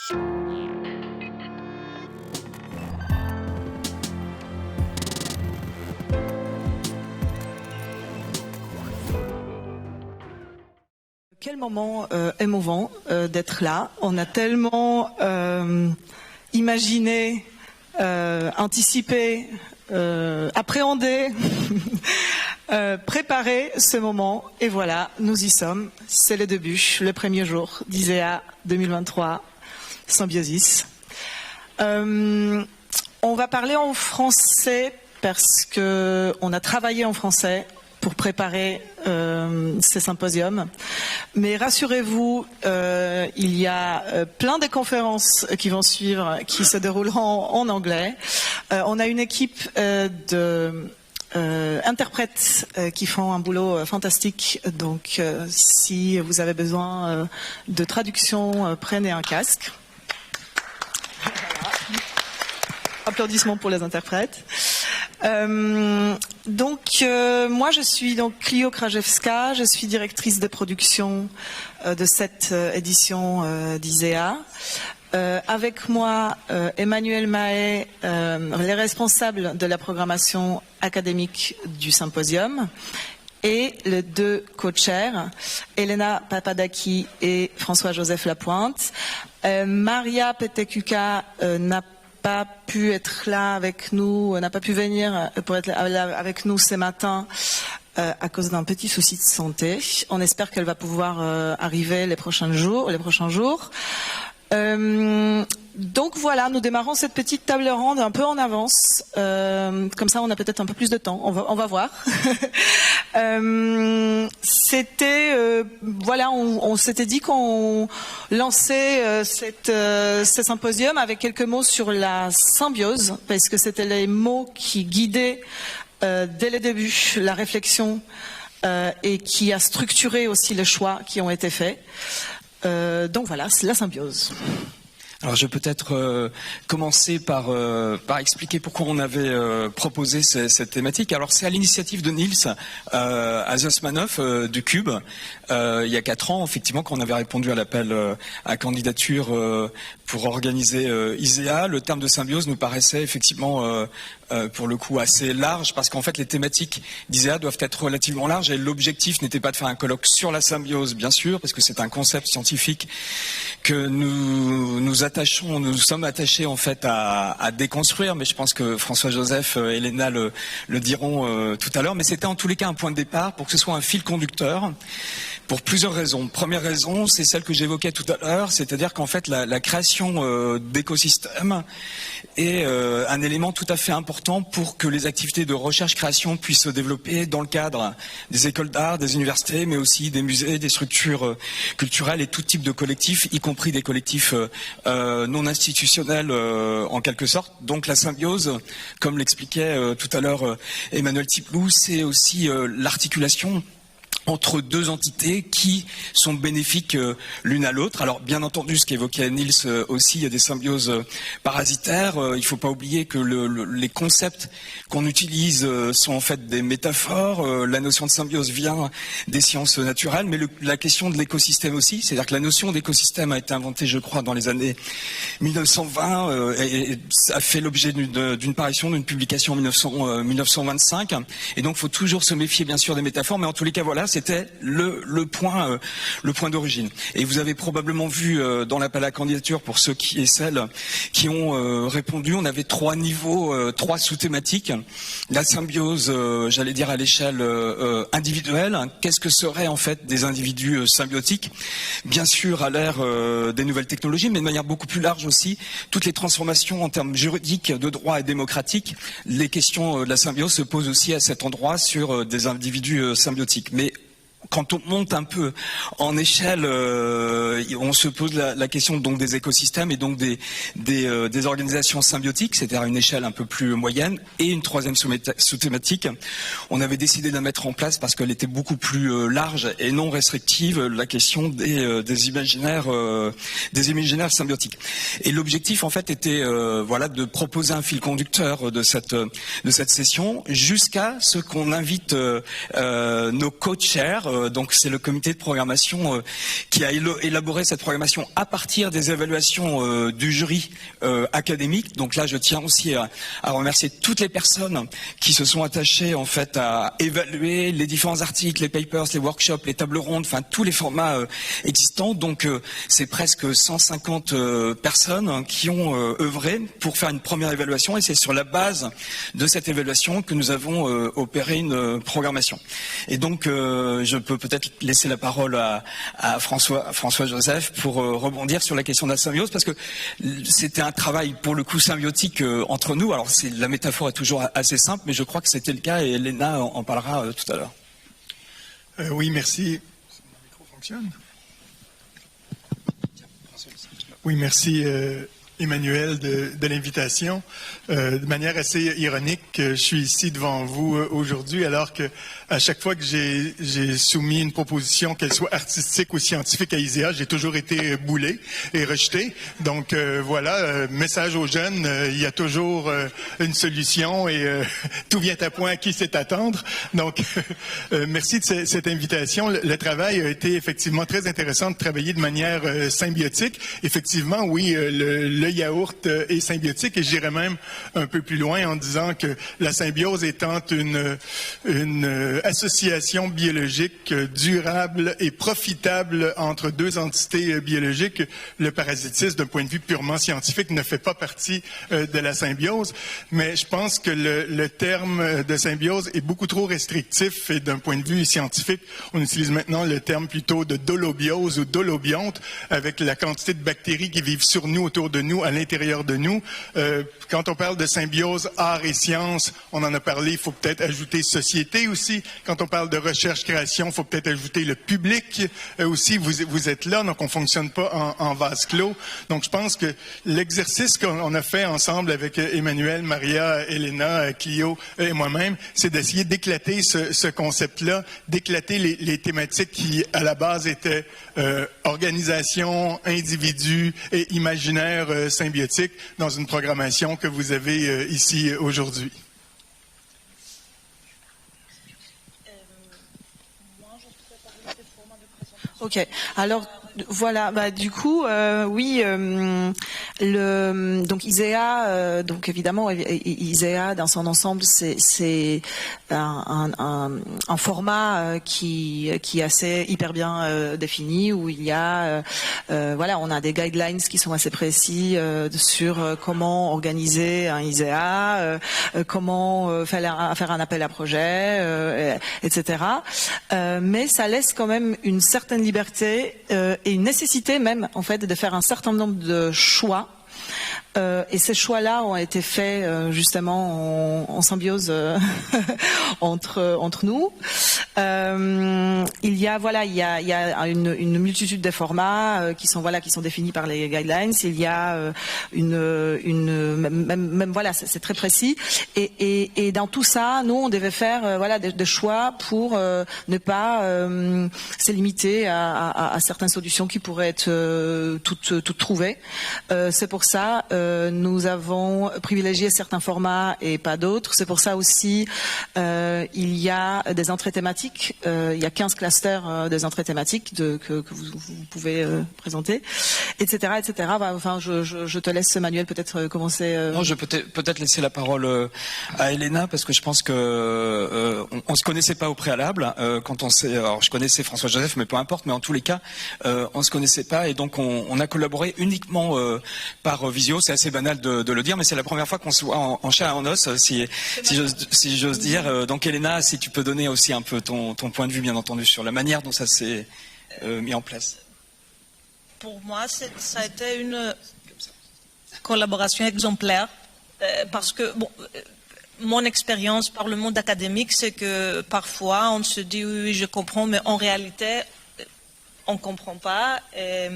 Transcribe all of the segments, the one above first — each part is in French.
Quel moment émouvant d'être là. On a tellement imaginé, anticipé, appréhendé, préparé ce moment. Et voilà, nous y sommes. C'est le début, le premier jour d'ISEA 2023, Symbiosis. On va parler en français parce qu'on a travaillé en français pour préparer ces symposiums. Mais rassurez-vous, il y a plein de conférences qui vont suivre, qui se dérouleront en anglais. On a une équipe d'interprètes qui font un boulot fantastique. Donc, si vous avez besoin de traduction, prenez un casque. Applaudissements pour les interprètes. Moi je suis donc Clio Krajewska, je suis directrice de production de cette édition d'ISEA. Avec moi Emmanuel Mahé, les responsables de la programmation académique du symposium, et les deux co-chairs, Elena Papadaki et François-Joseph Lapointe. Maria Petekuka n'a pas pu être là avec nous, n'a pas pu venir pour être là avec nous ce matin à cause d'un petit souci de santé. On espère qu'elle va pouvoir arriver les prochains jours. Donc voilà, nous démarrons cette petite table ronde un peu en avance. Comme ça, on a peut-être un peu plus de temps. On va voir. On s'était dit qu'on lançait ce symposium avec quelques mots sur la symbiose, parce que c'était les mots qui guidaient dès le début la réflexion et qui a structuré aussi les choix qui ont été faits. Donc voilà, c'est la symbiose. Alors je vais peut-être commencer par expliquer pourquoi on avait proposé cette thématique. Alors c'est à l'initiative de Niels Azosmanov du Cube, il y a 4 ans, effectivement, quand on avait répondu à l'appel à candidature pour organiser ISEA. Le terme de symbiose nous paraissait effectivement pour le coup assez large, parce qu'en fait les thématiques d'ISEA doivent être relativement larges, et l'objectif n'était pas de faire un colloque sur la symbiose, bien sûr, parce que c'est un concept scientifique que nous sommes attachés en fait à déconstruire, mais je pense que François-Joseph et Elena le diront tout à l'heure. Mais c'était en tous les cas un point de départ pour que ce soit un fil conducteur, pour plusieurs raisons. Première raison, c'est celle que j'évoquais tout à l'heure, c'est-à-dire qu'en fait la création d'écosystèmes est un élément tout à fait important pour que les activités de recherche-création puissent se développer dans le cadre des écoles d'art, des universités, mais aussi des musées, des structures culturelles et tout type de collectifs, y compris des collectifs non institutionnels en quelque sorte. Donc la symbiose, comme l'expliquait tout à l'heure Emmanuel Tiplou, c'est aussi l'articulation entre deux entités qui sont bénéfiques l'une à l'autre. Alors bien entendu, ce qu'évoquait Niels aussi, il y a des symbioses parasitaires. Il ne faut pas oublier que les concepts qu'on utilise sont en fait des métaphores. La notion de symbiose vient des sciences naturelles, mais la question de l'écosystème aussi, c'est-à-dire que la notion d'écosystème a été inventée, je crois, dans les années 1920 et a fait l'objet d'une parution, d'une publication en 1925. Et donc il faut toujours se méfier bien sûr des métaphores, mais en tous les cas voilà, c'était le point d'origine. Et vous avez probablement vu dans l'appel à candidature, pour ceux et celles qui ont répondu, on avait 3 niveaux, 3 sous-thématiques. La symbiose, j'allais dire à l'échelle individuelle. Qu'est-ce que seraient en fait des individus symbiotiques? Bien sûr à l'ère des nouvelles technologies, mais de manière beaucoup plus large aussi, toutes les transformations en termes juridiques, de droit et démocratiques. Les questions de la symbiose se posent aussi à cet endroit sur des individus symbiotiques. Mais quand on monte un peu en échelle, on se pose la question donc des écosystèmes et donc des organisations symbiotiques, c'est-à-dire une échelle un peu plus moyenne. Et une 3e sous-thématique, on avait décidé de la mettre en place parce qu'elle était beaucoup plus large et non restrictive, la question des imaginaires symbiotiques. Et l'objectif en fait était de proposer un fil conducteur de cette session jusqu'à ce qu'on invite nos co-chairs, donc c'est le comité de programmation qui a élaboré cette programmation à partir des évaluations du jury académique. Donc là, je tiens aussi à remercier toutes les personnes qui se sont attachées en fait à évaluer les différents articles, les papers, les workshops, les tables rondes, enfin tous les formats existants. Donc c'est presque 150 personnes qui ont œuvré pour faire une première évaluation, et c'est sur la base de cette évaluation que nous avons opéré une programmation. Et donc je peux peut-être laisser la parole à François Joseph pour rebondir sur la question de la symbiose, parce que c'était un travail pour le coup symbiotique entre nous. Alors la métaphore est toujours assez simple, mais je crois que c'était le cas, et Elena en parlera tout à l'heure. Oui, merci. Mon micro fonctionne? Oui, merci Emmanuel de l'invitation. De manière assez ironique, je suis ici devant vous aujourd'hui, alors que à chaque fois que j'ai soumis une proposition, qu'elle soit artistique ou scientifique à ISEA, j'ai toujours été boulé et rejeté. Donc voilà, message aux jeunes, il y a toujours une solution, et tout vient à point à qui sait attendre. Donc merci de cette invitation. Le travail a été effectivement très intéressant de travailler de manière symbiotique. Effectivement, oui, le yaourt est symbiotique, et j'irais même un peu plus loin en disant que la symbiose étant une association biologique durable et profitable entre deux entités biologiques, le parasitisme, d'un point de vue purement scientifique, ne fait pas partie de la symbiose. Mais je pense que le terme de symbiose est beaucoup trop restrictif, et d'un point de vue scientifique, on utilise maintenant le terme plutôt de dolobiose ou dolobionte, avec la quantité de bactéries qui vivent sur nous, autour de nous, à l'intérieur de nous. Quand on parle de symbiose art et science, on en a parlé, il faut peut-être ajouter société aussi. Quand on parle de recherche-création, il faut peut-être ajouter le public aussi. Vous êtes là, donc on ne fonctionne pas en vase clos. Donc je pense que l'exercice qu'on a fait ensemble avec Emmanuel, Maria, Elena, Clio et moi-même, c'est d'essayer d'éclater ce concept-là, d'éclater les thématiques qui, à la base, étaient organisation, individu et imaginaire symbiotique dans une programmation que vous avez ici aujourd'hui. Ok, alors voilà, du coup, oui, donc ISEA, donc évidemment, ISEA dans son ensemble, c'est un format qui est assez hyper bien défini, où il y a, voilà, on a des guidelines qui sont assez précis sur comment organiser un ISEA, comment faire un appel à projet, etc. Mais ça laisse quand même une certaine liberté et une nécessité même en fait de faire un certain nombre de choix. Et ces choix-là ont été faits justement en symbiose entre nous. Il y a une multitude de formats qui sont définis par les guidelines. Il y a même voilà, c'est très précis. Et dans tout ça, nous on devait faire des choix pour ne pas se limiter à certaines solutions qui pourraient être toutes trouvées. C'est pour ça nous avons privilégié certains formats et pas d'autres. C'est pour ça aussi il y a des entrées thématiques. Il y a 15 clusters des entrées thématiques que vous pouvez présenter, etc., etc. Enfin, je te laisse, Manuel, peut-être commencer. Non, je peux peut-être laisser la parole à Elena, parce que je pense que on se connaissait pas au préalable quand on s'est. Alors, je connaissais François Joseph, mais peu importe. Mais en tous les cas, on se connaissait pas, et donc on a collaboré uniquement par visio. C'est assez banal de le dire, mais c'est la première fois qu'on se voit en chair et en os, si j'ose dire. Donc Elena, si tu peux donner aussi un peu ton point de vue, bien entendu, sur la manière dont ça s'est mis en place. Pour moi, ça a été une collaboration exemplaire, parce que mon expérience par le monde académique, c'est que parfois on se dit oui, je comprends, mais en réalité, on ne comprend pas. Et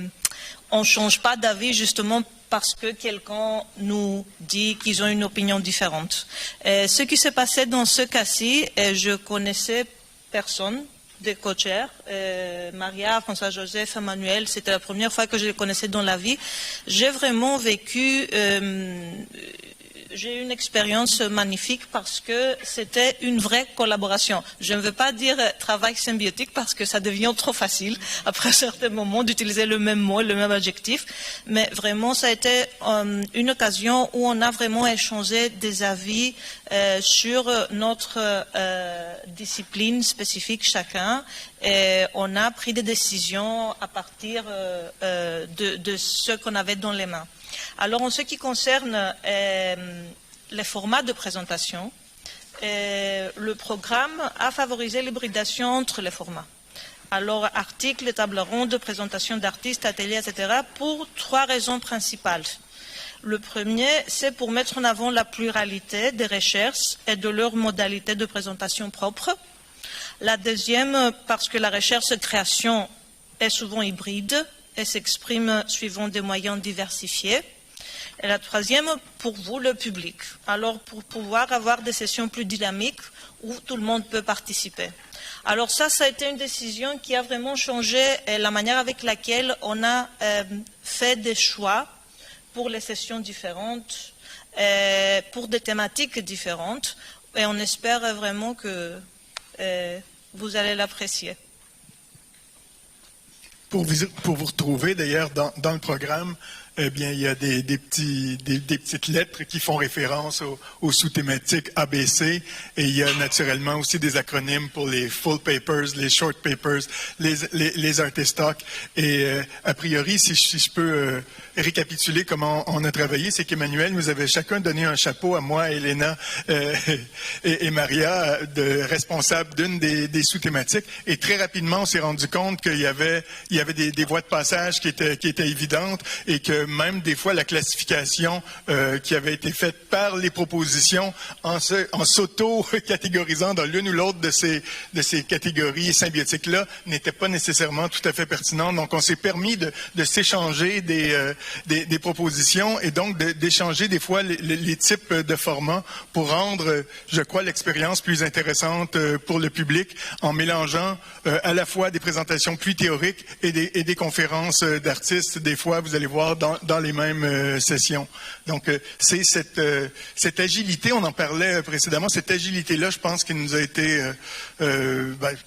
on ne change pas d'avis justement parce que quelqu'un nous dit qu'ils ont une opinion différente. Et ce qui s'est passé dans ce cas-ci, je connaissais personne des coachers, Maria, François Joseph, Emmanuel, c'était la première fois que je les connaissais dans la vie. J'ai vraiment vécu j'ai eu une expérience magnifique parce que c'était une vraie collaboration. Je ne veux pas dire travail symbiotique parce que ça devient trop facile après un certain moment d'utiliser le même mot, le même adjectif. Mais vraiment, ça a été une occasion où on a vraiment échangé des avis sur notre discipline spécifique chacun. Et on a pris des décisions à partir de ce qu'on avait dans les mains. Alors, en ce qui concerne les formats de présentation, le programme a favorisé l'hybridation entre les formats. Alors, articles, tables rondes, présentation d'artistes, ateliers, etc., pour 3 raisons principales. Le premier, c'est pour mettre en avant la pluralité des recherches et de leurs modalités de présentation propres. La deuxième, parce que la recherche-création est souvent hybride et s'exprime suivant des moyens diversifiés. Et la troisième, pour vous, le public. Alors, pour pouvoir avoir des sessions plus dynamiques où tout le monde peut participer. Alors ça a été une décision qui a vraiment changé la manière avec laquelle on a fait des choix pour les sessions différentes, pour des thématiques différentes. Et on espère vraiment que vous allez l'apprécier. Pour vous retrouver, d'ailleurs, dans le programme, eh bien, il y a des petites lettres qui font référence aux sous-thématiques ABC, et il y a naturellement aussi des acronymes pour les full papers, les short papers, les artist talks. Et a priori, si je peux récapituler comment on a travaillé, c'est qu'Emmanuel nous avait chacun donné un chapeau, à moi, Elena et Maria, de responsable d'une des sous-thématiques. Et très rapidement, on s'est rendu compte qu'il y avait des voies de passage qui étaient évidentes, et que même des fois la classification qui avait été faite par les propositions en s'auto-catégorisant dans l'une ou l'autre de ces catégories symbiotiques-là n'était pas nécessairement tout à fait pertinent. Donc on s'est permis de s'échanger des propositions, et donc d'échanger des fois les types de formats pour rendre, je crois, l'expérience plus intéressante pour le public, en mélangeant à la fois des présentations plus théoriques et des conférences d'artistes. Des fois, vous allez voir dans les mêmes sessions. Donc, c'est cette agilité, on en parlait précédemment, cette agilité-là, je pense, qui nous a été,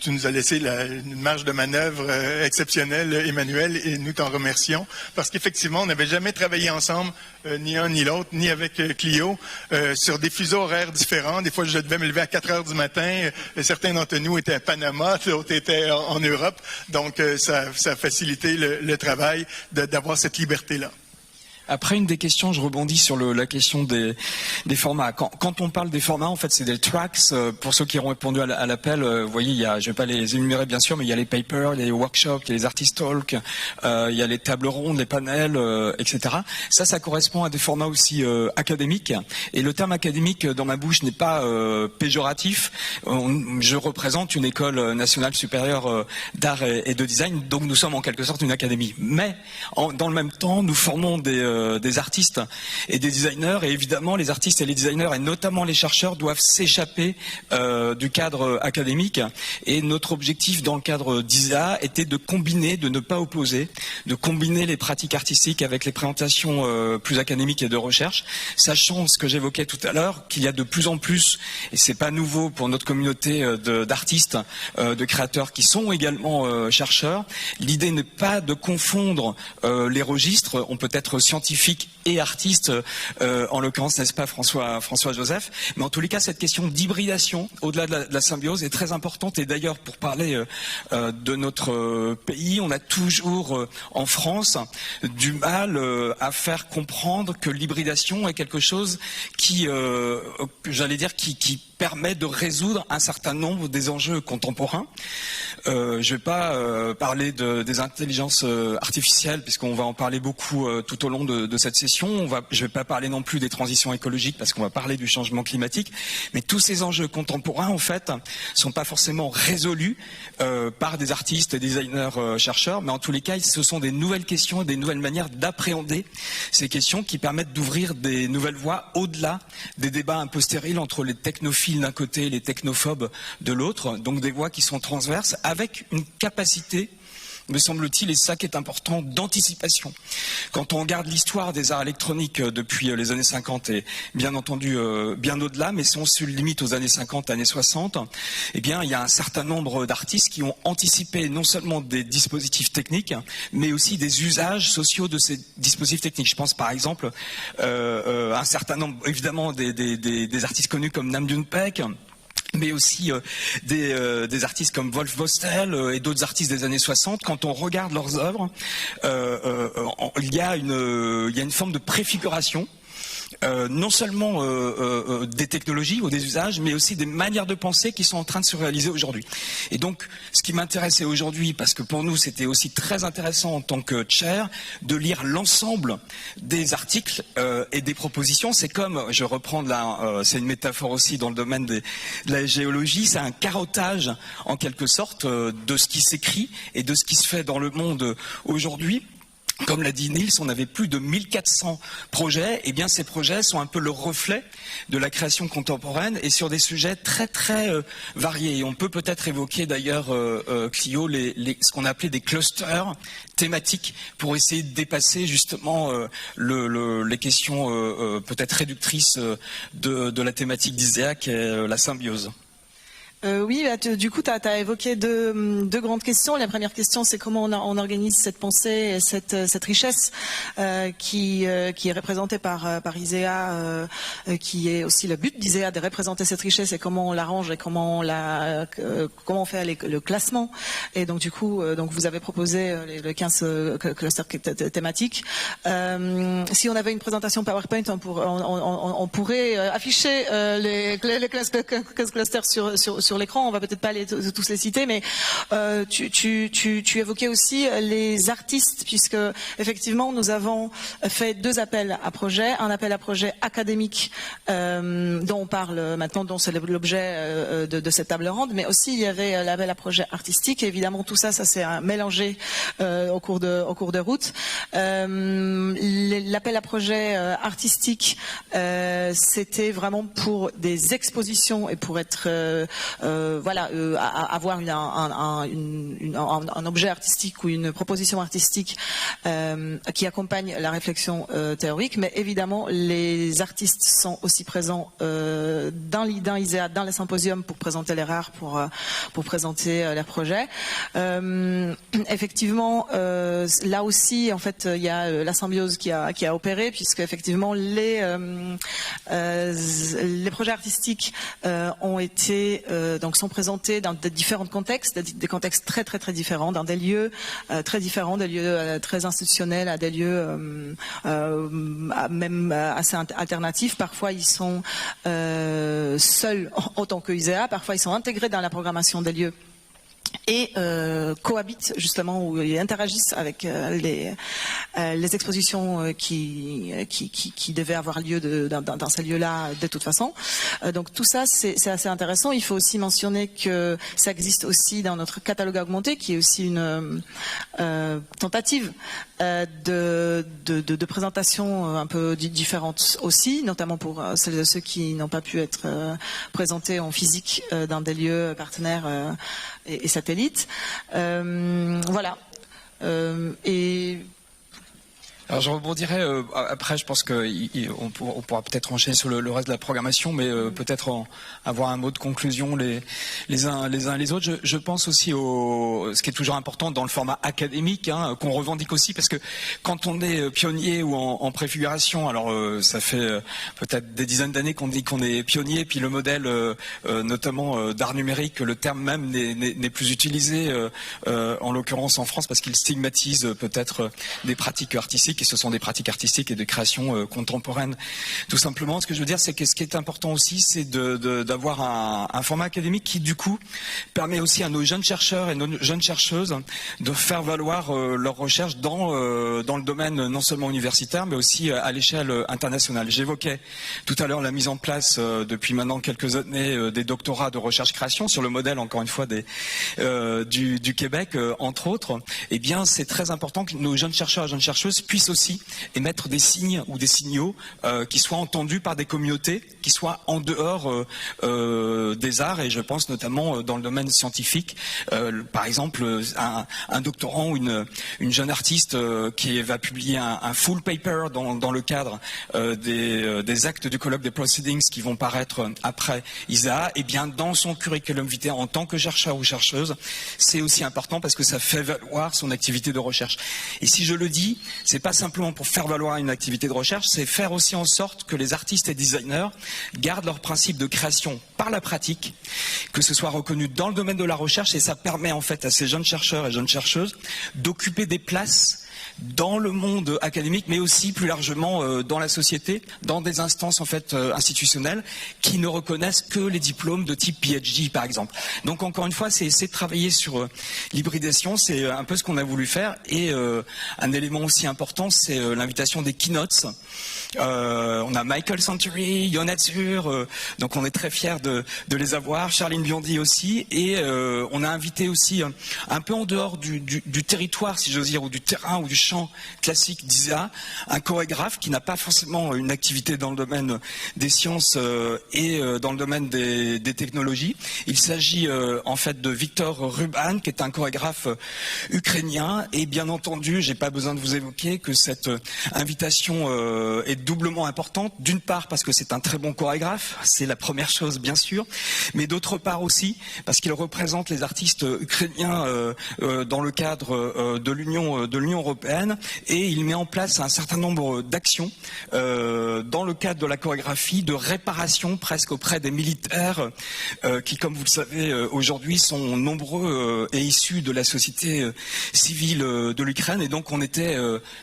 tu nous as laissé une marge de manœuvre exceptionnelle, Emmanuel, et nous t'en remercions, parce qu'effectivement, on n'avait jamais travaillé ensemble, ni un ni l'autre, ni avec Clio, sur des fuseaux horaires différents. Des fois, je devais me lever à 4 heures du matin, certains d'entre nous étaient à Panama, d'autres étaient en Europe, donc ça a facilité le travail d'avoir cette liberté-là. Après, une des questions, je rebondis sur la question des formats. Quand on parle des formats, en fait, c'est des tracks. Pour ceux qui auront répondu à l'appel, vous voyez, je ne vais pas les énumérer bien sûr, mais il y a les papers, il y a les workshops, il y a les artist talks, il y a les tables rondes, les panels, etc. Ça correspond à des formats aussi académiques. Et le terme académique, dans ma bouche, n'est pas péjoratif. Je représente une école nationale supérieure d'art et de design, donc nous sommes en quelque sorte une académie. Mais, dans le même temps, nous formons des artistes et des designers, et évidemment les artistes et les designers, et notamment les chercheurs, doivent s'échapper du cadre académique, et notre objectif dans le cadre d'ISEA était de combiner, de ne pas opposer, de combiner les pratiques artistiques avec les présentations plus académiques et de recherche, sachant ce que j'évoquais tout à l'heure, qu'il y a de plus en plus, et c'est pas nouveau pour notre communauté d'artistes, de créateurs qui sont également chercheurs. L'idée n'est pas de confondre les registres, on peut être scientifique et artiste, en l'occurrence, n'est-ce pas, François Joseph, mais en tous les cas, cette question d'hybridation, au-delà de la symbiose, est très importante. Et d'ailleurs, pour parler de notre pays, on a toujours, en France, du mal à faire comprendre que l'hybridation est quelque chose qui, j'allais dire, qui permet de résoudre un certain nombre des enjeux contemporains. Je ne vais pas parler des intelligences artificielles, puisqu'on va en parler beaucoup tout au long de cette session. Je ne vais pas parler non plus des transitions écologiques, parce qu'on va parler du changement climatique. Mais tous ces enjeux contemporains, en fait, sont pas forcément résolus par des artistes et designers chercheurs, mais en tous les cas, ce sont des nouvelles questions et des nouvelles manières d'appréhender ces questions qui permettent d'ouvrir des nouvelles voies au-delà des débats un peu stériles entre les technophiles d'un côté et les technophobes de l'autre, donc des voies qui sont transverses, avec une capacité me semble-t-il, et c'est ça qui est important, d'anticipation. Quand on regarde l'histoire des arts électroniques depuis les années 50 et bien entendu bien au-delà, mais si on se limite aux années 50, années 60, eh bien il y a un certain nombre d'artistes qui ont anticipé non seulement des dispositifs techniques, mais aussi des usages sociaux de ces dispositifs techniques. Je pense par exemple un certain nombre, évidemment, des artistes connus comme Nam June Paik, mais aussi des artistes comme Wolf Vostell et d'autres artistes des années 60. Quand on regarde leurs œuvres, il y a une forme de préfiguration. Non seulement des technologies ou des usages, mais aussi des manières de penser qui sont en train de se réaliser aujourd'hui. Et donc, ce qui m'intéressait aujourd'hui, parce que pour nous c'était aussi très intéressant en tant que chair, de lire l'ensemble des articles et des propositions. C'est comme, je reprends c'est une métaphore aussi dans le domaine de la géologie, c'est un carottage en quelque sorte de ce qui s'écrit et de ce qui se fait dans le monde aujourd'hui. Comme l'a dit Niels, on avait plus de 1400 projets. Et bien, ces projets sont un peu le reflet de la création contemporaine et sur des sujets très très variés. Et on peut peut-être évoquer d'ailleurs, Clio, ce qu'on a appelé des clusters thématiques pour essayer de dépasser justement les questions peut-être réductrices de la thématique d'ISEA qui est la symbiose. Oui, du coup, tu as évoqué deux grandes questions. La première question, c'est comment on organise cette pensée et cette richesse qui est représentée par ISEA, qui est aussi le but d'ISEA, de représenter cette richesse, et comment on l'arrange et comment on fait le classement. Et donc, du coup, vous avez proposé les 15 clusters thématiques. Si on avait une présentation PowerPoint, on pourrait afficher les 15 clusters sur l'écran. On va peut-être pas tous les citer, mais tu évoquais aussi les artistes, puisque effectivement nous avons fait 2 appels à projets, un appel à projet académique dont on parle maintenant, dont c'est l'objet de cette table ronde, mais aussi il y avait l'appel à projet artistique. Et évidemment tout ça s'est mélangé au cours de route. L'appel à projet artistique, c'était vraiment pour des expositions et pour être avoir un objet artistique ou une proposition artistique qui accompagne la réflexion théorique. Mais évidemment, les artistes sont aussi présents dans ISEA, dans les symposiums, pour présenter leurs arts, pour présenter leurs projets. Effectivement, là aussi, en fait, il y a la symbiose qui a opéré, puisque effectivement les projets artistiques sont présentés dans de différents contextes, des contextes très très très différents, dans des lieux très différents, des lieux très institutionnels à des lieux même assez alternatifs. Parfois ils sont seuls en tant que ISEA, parfois ils sont intégrés dans la programmation des lieux et cohabitent justement, ou ils interagissent avec les expositions qui devaient avoir lieu dans ces lieux-là de toute façon. Donc tout ça c'est assez intéressant. Il faut aussi mentionner que ça existe aussi dans notre catalogue augmenté, qui est aussi une tentative de présentation un peu différente aussi, notamment pour celles et ceux qui n'ont pas pu être présentés en physique dans des lieux partenaires et satellites. Voilà. Alors je rebondirai après, je pense qu'on pourra peut-être enchaîner sur le reste de la programmation, mais peut-être avoir un mot de conclusion les uns les autres. Je pense aussi ce qui est toujours important dans le format académique, qu'on revendique aussi, parce que quand on est pionnier ou en préfiguration, alors ça fait peut-être des dizaines d'années qu'on dit qu'on est pionnier, puis le modèle notamment d'art numérique, le terme même n'est plus utilisé en l'occurrence en France, parce qu'il stigmatise peut-être des pratiques artistiques, et ce sont des pratiques artistiques et de création contemporaine. Tout simplement, ce que je veux dire, c'est que ce qui est important aussi, c'est d'avoir un format académique qui, du coup, permet aussi à nos jeunes chercheurs et nos jeunes chercheuses de faire valoir leurs recherches dans le domaine non seulement universitaire, mais aussi à l'échelle internationale. J'évoquais tout à l'heure la mise en place, depuis maintenant quelques années, des doctorats de recherche-création sur le modèle, encore une fois, du Québec, entre autres. Eh bien, c'est très important que nos jeunes chercheurs et jeunes chercheuses puissent puisse aussi émettre des signes ou des signaux qui soient entendus par des communautés, qui soient en dehors des arts, et je pense notamment dans le domaine scientifique. Par exemple, un doctorant ou une jeune artiste qui va publier un full paper dans le cadre des actes du colloque des proceedings qui vont paraître après ISEA, et bien dans son curriculum vitae en tant que chercheur ou chercheuse, c'est aussi important parce que ça fait valoir son activité de recherche. Et si je le dis, c'est pas simplement pour faire valoir une activité de recherche, c'est faire aussi en sorte que les artistes et designers gardent leur principe de création par la pratique, que ce soit reconnu dans le domaine de la recherche, et ça permet en fait à ces jeunes chercheurs et jeunes chercheuses d'occuper des places dans le monde académique, mais aussi plus largement dans la société, dans des instances en fait institutionnelles qui ne reconnaissent que les diplômes de type PhD par exemple. Donc encore une fois, c'est essayer de travailler sur l'hybridation, c'est un peu ce qu'on a voulu faire, et un élément aussi important, c'est l'invitation des keynotes. On a Michael Century, Yona Zur, donc on est très fiers de les avoir, Charline Biondi aussi, et on a invité aussi un peu en dehors du territoire, si j'ose dire, ou du terrain ou du champ classique d'ISEA, un chorégraphe qui n'a pas forcément une activité dans le domaine des sciences et dans le domaine des technologies. Il s'agit en fait de Victor Ruban, qui est un chorégraphe ukrainien, et bien entendu, j'ai pas besoin de vous évoquer que cette invitation est doublement importante, d'une part parce que c'est un très bon chorégraphe, c'est la première chose bien sûr, mais d'autre part aussi parce qu'il représente les artistes ukrainiens dans le cadre de l'Union européenne, et il met en place un certain nombre d'actions dans le cadre de la chorégraphie de réparation presque auprès des militaires qui, comme vous le savez, aujourd'hui sont nombreux et issus de la société civile de l'Ukraine, et donc on était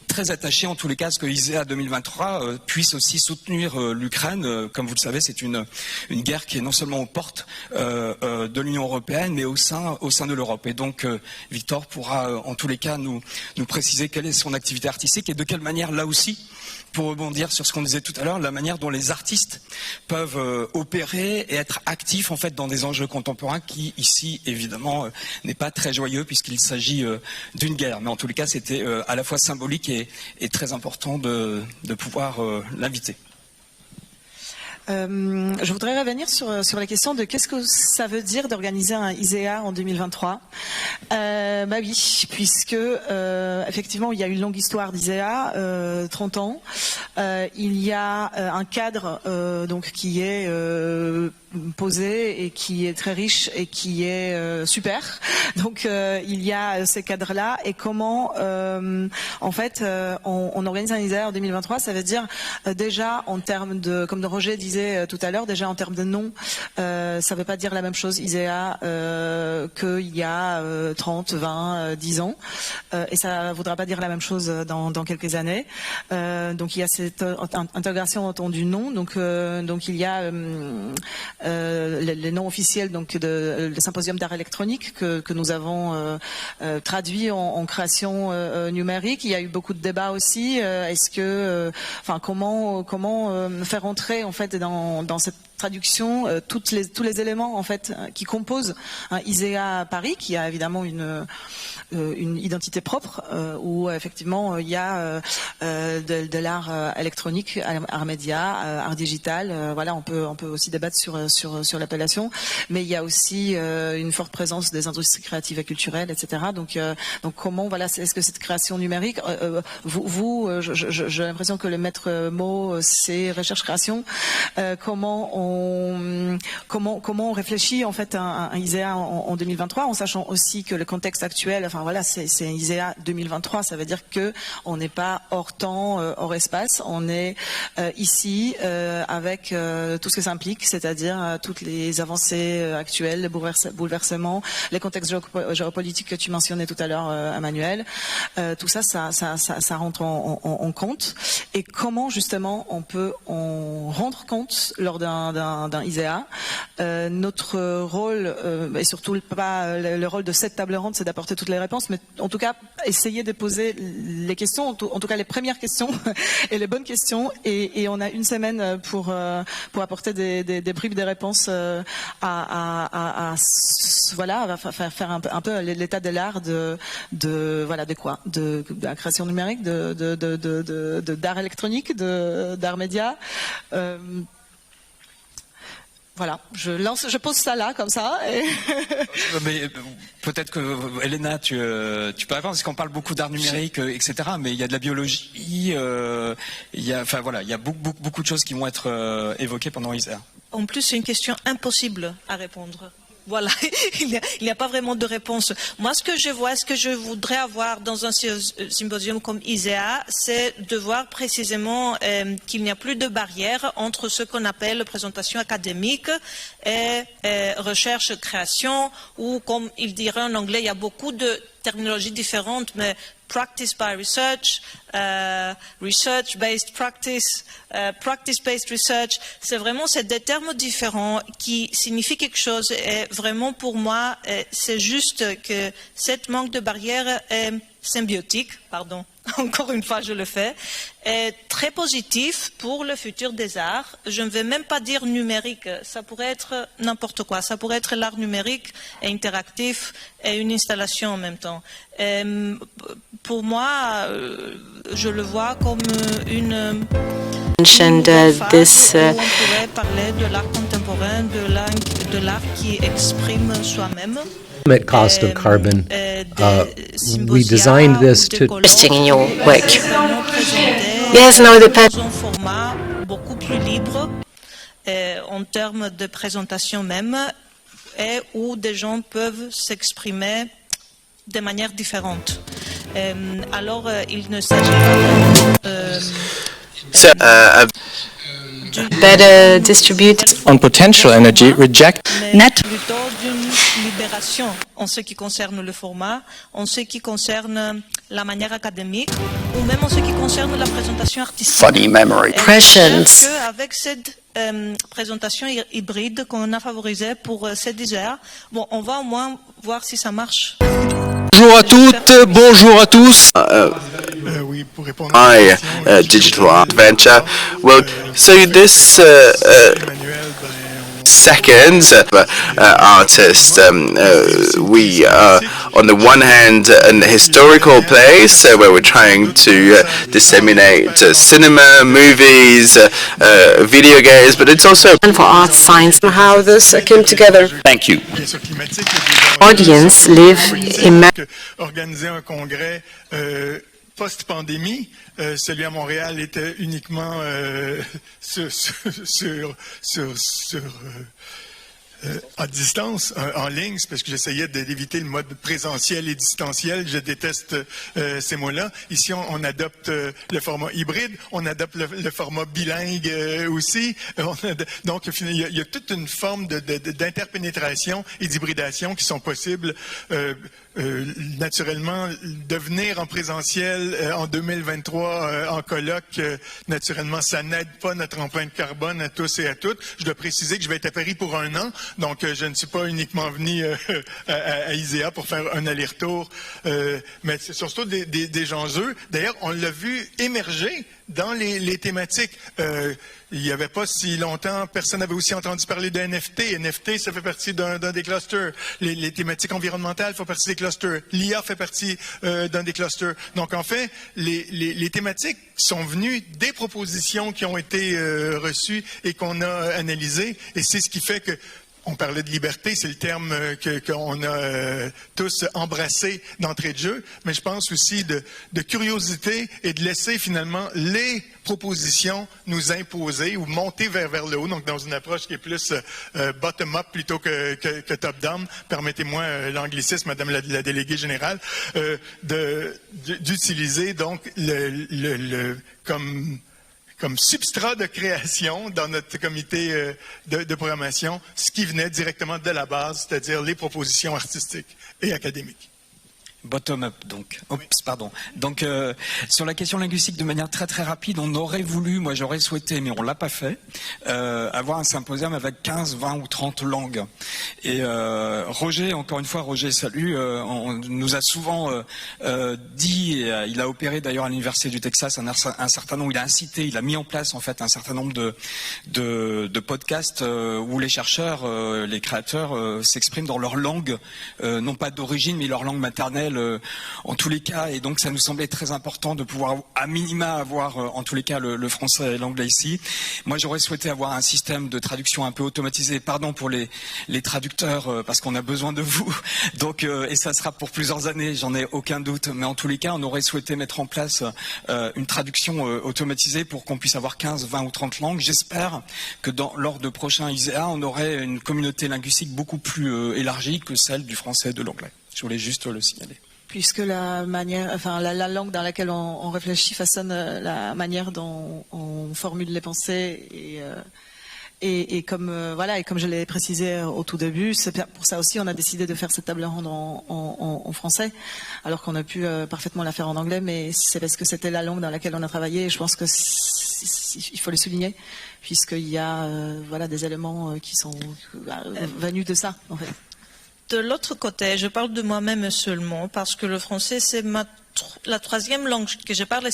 très attachés en tous les cas à ce que ISEA 2023 puisse aussi soutenir l'Ukraine. Comme vous le savez, c'est une guerre qui est non seulement aux portes de l'Union européenne, mais au sein de l'Europe. Et donc Victor pourra en tous les cas nous préciser quelle est son activité artistique et de quelle manière, là aussi, pour rebondir sur ce qu'on disait tout à l'heure, la manière dont les artistes peuvent opérer et être actifs en fait dans des enjeux contemporains qui, ici, évidemment, n'est pas très joyeux puisqu'il s'agit d'une guerre. Mais en tous les cas, c'était à la fois symbolique et très important de pouvoir l'inviter. Je voudrais revenir sur la question de qu'est-ce que ça veut dire d'organiser un ISEA en 2023. Bah oui, puisque effectivement il y a une longue histoire d'ISEA, 30 ans. Il y a un cadre donc qui est posé et qui est très riche et qui est super. Donc il y a ces cadres-là, et comment en fait on organise un ISEA en 2023, ça veut dire déjà en termes de, comme Roger disait tout à l'heure, déjà en termes de nom, ça ne veut pas dire la même chose ISEA qu'il y a 30, 20, 10 ans, et ça ne voudra pas dire la même chose dans quelques années. Donc il y a cette intégration autour du nom. Donc il y a les noms officiels donc le symposium d'art électronique que nous avons traduit en création numérique. Il y a eu beaucoup de débats aussi. Est-ce que, comment faire entrer en fait dans cette traduction tous les éléments en fait qui composent un ISEA à Paris, qui a évidemment une identité propre, où effectivement il y a de l'art électronique, art média, art digital. Voilà, on peut aussi débattre sur l'appellation, mais il y a aussi une forte présence des industries créatives et culturelles, etc. Donc comment, voilà, est-ce que cette création numérique, j'ai l'impression que le maître mot c'est recherche-création. Comment on réfléchit en fait un ISEA en 2023, en sachant aussi que le contexte actuel, enfin voilà, c'est un ISEA 2023, ça veut dire que on n'est pas hors temps, hors espace, on est ici avec tout ce que ça implique, c'est-à-dire toutes les avancées actuelles, les bouleversements, les contextes géopolitiques que tu mentionnais tout à l'heure, Emmanuel, tout ça rentre en compte. Et comment justement on peut en rendre compte lors d'un d'un ISEA. Notre rôle, et surtout pas le rôle de cette table ronde, c'est d'apporter toutes les réponses, mais en tout cas essayer de poser les questions, en tout cas les premières questions et les bonnes questions. Et on a une semaine pour apporter des bribes des réponses voilà, faire un peu l'état de l'art de la création numérique, d'art électronique, d'art média. Voilà, je pose ça là, comme ça. Et Mais peut-être que, Elena, tu peux répondre, parce qu'on parle beaucoup d'art numérique, etc., mais il y a de la biologie, il y a beaucoup de choses qui vont être évoquées pendant ISEA. En plus, c'est une question impossible à répondre. Voilà, il n'y a pas vraiment de réponse. Moi, ce que je vois, ce que je voudrais avoir dans un symposium comme ISEA, c'est de voir précisément qu'il n'y a plus de barrière entre ce qu'on appelle présentation académique et recherche-création, ou comme il dirait en anglais, il y a beaucoup de terminologies différentes, mais practice by research, research-based practice, practice-based research, c'est des termes différents qui signifient quelque chose, et vraiment pour moi, c'est juste que cette manque de barrière est symbiotique, pardon, encore une fois je le fais, est très positif pour le futur des arts. Je ne vais même pas dire numérique, ça pourrait être n'importe quoi, ça pourrait être l'art numérique et interactif et une installation en même temps. Et pour moi, je le vois comme une mentioned this on pourrait parler de l'art contemporain, de l'art qui exprime soi-même. Cost of carbon. We designed this to interesting in your work. Yes, now the dans un format beaucoup plus libre en termes de présentation même, et où des gens peuvent s'exprimer de manière différente. Alors, il ne s'agit pas better distributed on potential energy reject net. Plutôt d'une libération en ce qui concerne le format, en ce qui concerne la manière académique, ou même en ce qui concerne la présentation artistique. funny memory. Pressions. Avec cette présentation hybride qu'on a favorisée pour cette ISEA, bon, on va au moins voir si ça marche. Bonjour à toutes, bonjour à tous. Oui, pour répondre à la question, Digital Art Venture. Well, so this Emmanuel, second artist, we are on the one hand an historical place where we're trying to disseminate cinema, movies, video games, but it's also And for art, science, how this came together. Thank you. bien sûr climatique. Audience live in Organiser un congrès post-pandémie, celui à Montréal était uniquement à distance, en ligne, c'est parce que j'essayais d'éviter le mode présentiel et distanciel. Je déteste ces mots-là. Ici, on adopte le format hybride, on adopte le format bilingue aussi. Donc, il y a toute une forme d'interpénétration et d'hybridation qui sont possibles. Naturellement, devenir en présentiel en 2023 en colloque, naturellement, ça n'aide pas notre empreinte carbone à tous et à toutes. Je dois préciser que je vais être à Paris pour 1 an, donc je ne suis pas uniquement venu à ISEA pour faire un aller-retour, mais c'est surtout des enjeux. D'ailleurs, on l'a vu émerger dans les thématiques. Il n'y avait pas si longtemps, personne n'avait aussi entendu parler de NFT. NFT, ça fait partie d'un des clusters. Les thématiques environnementales font partie des clusters. L'IA fait partie d'un des clusters. Donc, en fait, les thématiques sont venues des propositions qui ont été reçues et qu'on a analysées. Et c'est ce qui fait que on parlait de liberté, c'est le terme qu'on a tous embrassé d'entrée de jeu, mais je pense aussi de curiosité et de laisser finalement les propositions nous imposer ou monter vers le haut, donc dans une approche qui est plus bottom-up plutôt que top-down. Permettez-moi l'anglicisme, Madame la déléguée générale, d'utiliser donc comme substrat de création dans notre comité de programmation, ce qui venait directement de la base, c'est-à-dire les propositions artistiques et académiques. Bottom up, donc. Oups, pardon. Donc, sur la question linguistique, de manière très très rapide, on aurait voulu, moi j'aurais souhaité, mais on l'a pas fait, avoir un symposium avec 15, 20 ou 30 langues. Et Roger, encore une fois, Roger, salut, on nous a souvent dit, et, il a opéré d'ailleurs à l'Université du Texas un certain nombre, il a incité, il a mis en place en fait un certain nombre de podcasts où les chercheurs, les créateurs s'expriment dans leur langue, non pas d'origine, mais leur langue maternelle, en tous les cas, et donc ça nous semblait très important de pouvoir à minima avoir en tous les cas le français et l'anglais ici. Moi j'aurais souhaité avoir un système de traduction un peu automatisé, pardon pour les traducteurs parce qu'on a besoin de vous, donc et ça sera pour plusieurs années, j'en ai aucun doute, mais en tous les cas on aurait souhaité mettre en place une traduction automatisée pour qu'on puisse avoir 15, 20 ou 30 langues. J'espère que lors de prochains ISEA on aurait une communauté linguistique beaucoup plus élargie que celle du français et de l'anglais. Je voulais juste le signaler. Puisque la manière, enfin la langue dans laquelle on réfléchit façonne la manière dont on formule les pensées et comme voilà, et comme je l'ai précisé au tout début, c'est pour ça aussi on a décidé de faire cette table ronde en français, alors qu'on a pu parfaitement la faire en anglais, mais c'est parce que c'était la langue dans laquelle on a travaillé et je pense que il faut le souligner puisqu'il y a voilà des éléments qui sont venus de ça en fait. De l'autre côté, je parle de moi-même seulement parce que le français, c'est la troisième langue que je parle et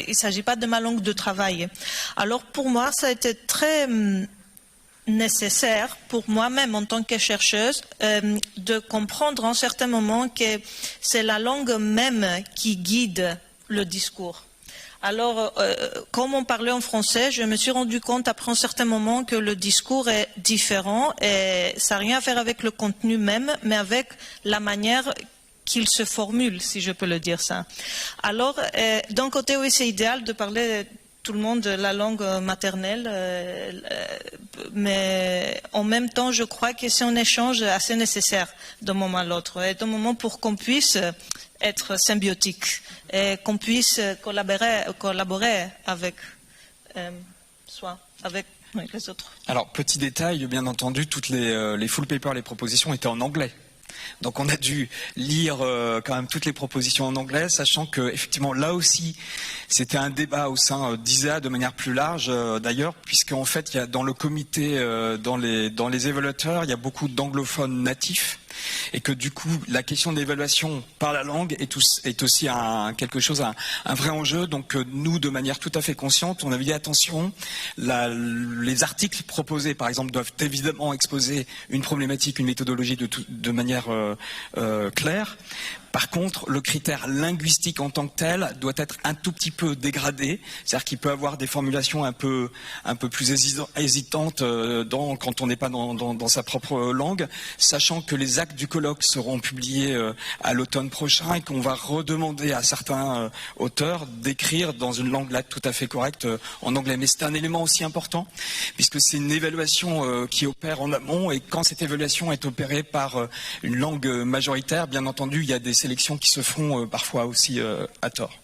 il ne s'agit pas de ma langue de travail. Alors pour moi, ça a été très nécessaire pour moi-même en tant que chercheuse de comprendre en certains moments que c'est la langue même qui guide le discours. Alors, comme on parlait en français, je me suis rendu compte après un certain moment que le discours est différent et ça n'a rien à faire avec le contenu même, mais avec la manière qu'il se formule, si je peux le dire ça. Alors, d'un côté, oui, c'est idéal de parler tout le monde la langue maternelle, mais en même temps, je crois que c'est un échange assez nécessaire d'un moment à l'autre, et d'un moment pour qu'on puisse être symbiotique et qu'on puisse collaborer avec soi, avec les autres. Alors, petit détail, bien entendu, toutes les full papers, les propositions étaient en anglais. Donc on a dû lire quand même toutes les propositions en anglais, sachant que effectivement là aussi c'était un débat au sein d'ISEA de manière plus large d'ailleurs, puisqu'en fait il y a dans le comité, dans les évaluateurs, il y a beaucoup d'anglophones natifs. Et que du coup, la question d'évaluation par la langue est aussi quelque chose, un vrai enjeu. Donc nous, de manière tout à fait consciente, on avait dit attention, les articles proposés, par exemple, doivent évidemment exposer une problématique, une méthodologie de manière claire. Par contre, le critère linguistique en tant que tel doit être un tout petit peu dégradé, c'est-à-dire qu'il peut avoir des formulations un peu plus hésitantes quand on n'est pas dans sa propre langue, sachant que les actes du colloque seront publiés à l'automne prochain et qu'on va redemander à certains auteurs d'écrire dans une langue là tout à fait correcte en anglais. Mais c'est un élément aussi important, puisque c'est une évaluation qui opère en amont, et quand cette évaluation est opérée par une langue majoritaire, bien entendu, il y a des sélections qui se font parfois aussi à tort.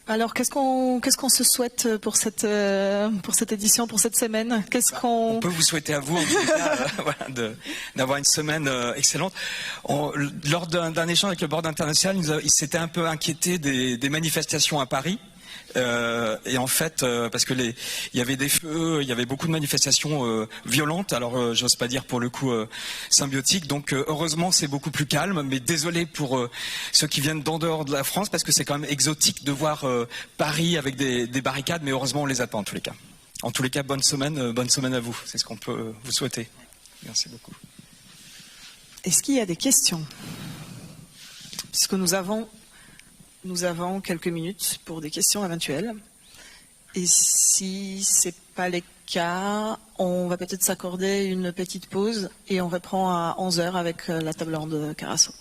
Alors, qu'est-ce qu'on se souhaite pour cette édition, pour cette semaine? On peut vous souhaiter à vous, en tout cas, voilà, d'avoir une semaine excellente. Lors d'un échange avec le Board international, il s'était un peu inquiété des manifestations à Paris. Et en fait, parce que il y avait des feux, il y avait beaucoup de manifestations violentes. Alors, j'ose pas dire pour le coup symbiotique. Donc, heureusement, c'est beaucoup plus calme. Mais désolé pour ceux qui viennent d'en dehors de la France, parce que c'est quand même exotique de voir Paris avec des barricades. Mais heureusement, on les attend en tous les cas. En tous les cas, bonne semaine à vous. C'est ce qu'on peut vous souhaiter. Merci beaucoup. Est-ce qu'il y a des questions? Puisque nous avons quelques minutes pour des questions éventuelles. Et si ce n'est pas le cas, on va peut-être s'accorder une petite pause et on reprend à 11h avec la table ronde de Carasso.